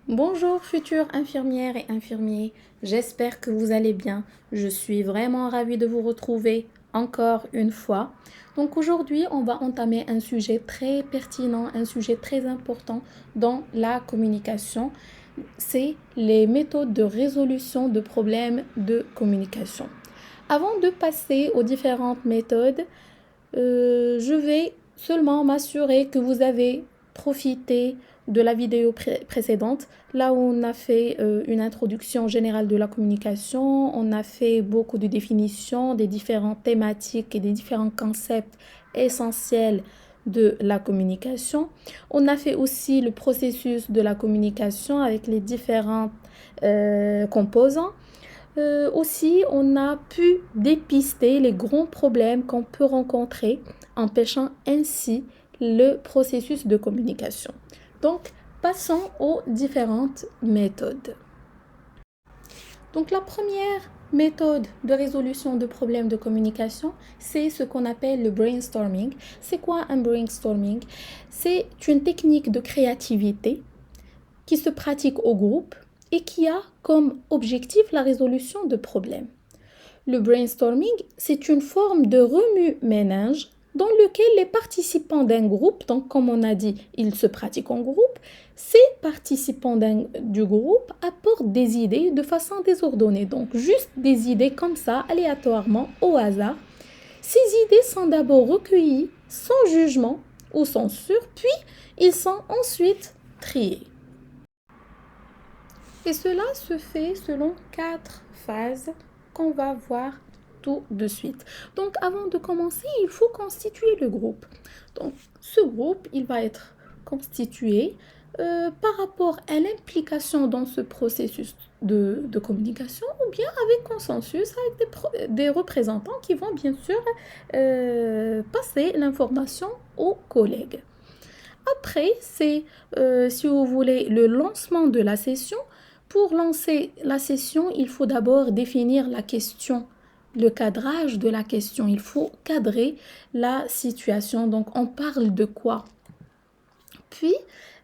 Bonjour futures infirmières et infirmiers, j'espère que vous allez bien. Je suis vraiment ravie de vous retrouver encore une fois. Donc aujourd'hui, on va entamer un sujet très pertinent, un sujet très important dans la communication. C'est les méthodes de résolution de problèmes de communication. Avant de passer aux différentes méthodes, je vais seulement m'assurer que vous avez profité de la vidéo précédente, là où on a fait une introduction générale de la communication, on a fait beaucoup de définitions des différentes thématiques et des différents concepts essentiels de la communication. On a fait aussi le processus de la communication avec les différents composants. Aussi, on a pu dépister les grands problèmes qu'on peut rencontrer, empêchant ainsi le processus de communication. Donc, passons aux différentes méthodes. Donc, la première méthode de résolution de problèmes de communication, c'est ce qu'on appelle le brainstorming. C'est quoi un brainstorming? C'est une technique de créativité qui se pratique au groupe et qui a comme objectif la résolution de problèmes. Le brainstorming, c'est une forme de remue-ménage dans lequel les participants d'un groupe, donc comme on a dit, ils se pratiquent en groupe, ces participants du groupe apportent des idées de façon désordonnée, donc juste des idées comme ça, aléatoirement, au hasard. Ces idées sont d'abord recueillies sans jugement ou censure, puis ils sont ensuite triées. Et cela se fait selon 4 phases qu'on va voir tout de suite. Donc avant de commencer, il faut constituer le groupe. Donc ce groupe, il va être constitué par rapport à l'implication dans ce processus de communication ou bien avec consensus, avec des représentants qui vont bien sûr passer l'information aux collègues. Après, c'est, si vous voulez, le lancement de la session. Pour lancer la session, il faut d'abord définir la question, le cadrage de la question. Il faut cadrer la situation. Donc, on parle de quoi? Puis,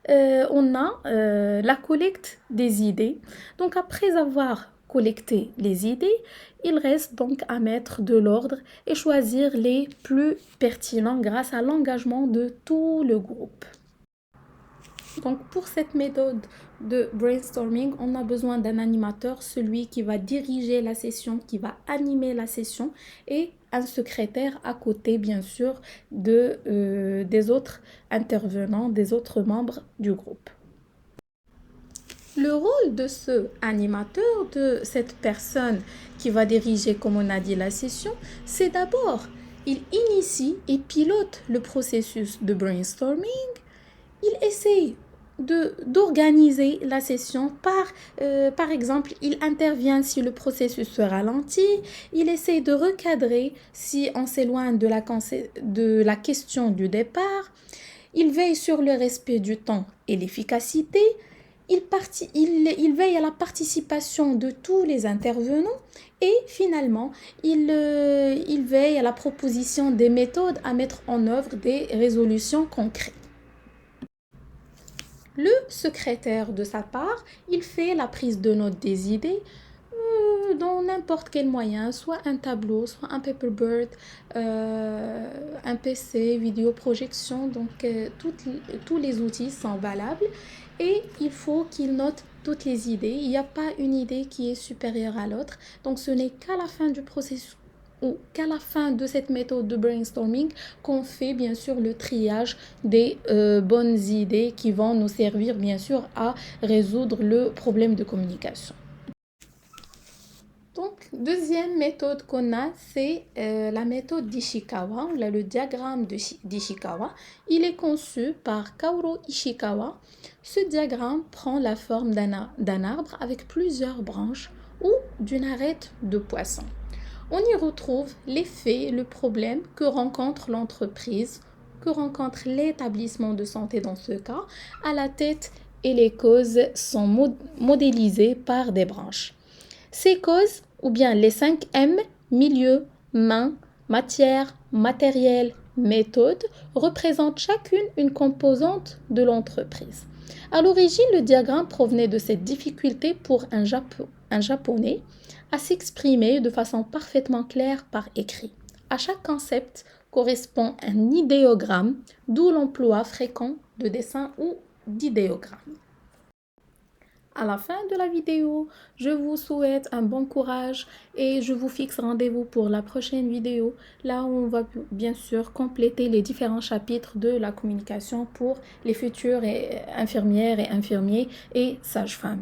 on a la collecte des idées. Donc, après avoir collecté les idées, il reste donc à mettre de l'ordre et choisir les plus pertinents grâce à l'engagement de tout le groupe. Donc pour cette méthode de brainstorming, on a besoin d'un animateur, celui qui va diriger la session, qui va animer la session, et un secrétaire à côté, bien sûr, des autres intervenants, des autres membres du groupe. Le rôle de ce animateur, de cette personne qui va diriger, comme on a dit, la session, c'est d'abord, il initie et pilote le processus de brainstorming. Il essaye d'organiser la session par exemple, il intervient si le processus se ralentit, il essaye de recadrer si on s'éloigne de la question du départ, il veille sur le respect du temps et l'efficacité, il veille à la participation de tous les intervenants et finalement, il veille à la proposition des méthodes à mettre en œuvre des résolutions concrètes. Le secrétaire, de sa part, il fait la prise de notes des idées dans n'importe quel moyen, soit un tableau, soit un paperboard, un PC, vidéoprojection. Donc, tous les outils sont valables et il faut qu'il note toutes les idées. Il n'y a pas une idée qui est supérieure à l'autre. Donc, ce n'est qu'à la fin du processus ou qu'à la fin de cette méthode de brainstorming qu'on fait bien sûr le triage des bonnes idées qui vont nous servir bien sûr à résoudre le problème de communication. Donc, deuxième méthode qu'on a, c'est la méthode d'Ishikawa, le diagramme d'Ishikawa. Il est conçu par Kaoru Ishikawa. Ce diagramme prend la forme d'un arbre avec plusieurs branches ou d'une arête de poisson. On y retrouve les faits, le problème que rencontre l'entreprise, que rencontre l'établissement de santé dans ce cas, à la tête, et les causes sont modélisées par des branches. Ces causes, ou bien les 5 M, milieu, main, matière, matériel, méthode, représentent chacune une composante de l'entreprise. À l'origine, le diagramme provenait de cette difficulté pour un Japonais à s'exprimer de façon parfaitement claire par écrit. À chaque concept correspond un idéogramme, d'où l'emploi fréquent de dessins ou d'idéogrammes. À la fin de la vidéo, je vous souhaite un bon courage et je vous fixe rendez-vous pour la prochaine vidéo, là où on va bien sûr compléter les différents chapitres de la communication pour les futures infirmières et infirmiers et sages-femmes.